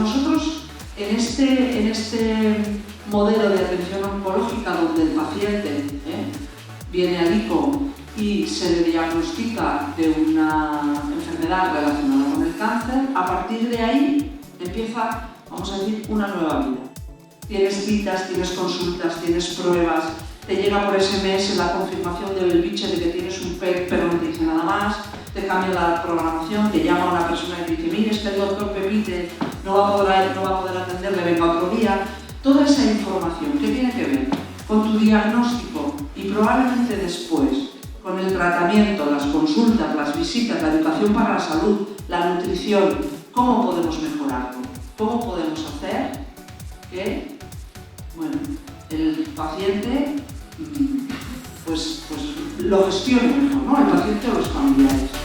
nosotros en este modelo de atención oncológica donde el paciente viene al ICO y se le diagnostica de una enfermedad relacionada con el cáncer, a partir de ahí empieza, vamos a decir, una nueva vida. Tienes citas, tienes consultas, tienes pruebas, te llega por SMS la confirmación del biche de que tienes un PET, pero no te dice nada más, te cambia la programación, te llama una persona y te dice, mire, el doctor Pepite no va a poder atenderle, venga otro día. Toda esa información que tiene que ver con tu diagnóstico y probablemente después con el tratamiento, las consultas, las visitas, la educación para la salud, la nutrición, ¿cómo podemos mejorarlo? ¿Cómo podemos hacer que el paciente pues lo gestione mejor, ¿no? El paciente o los familiares.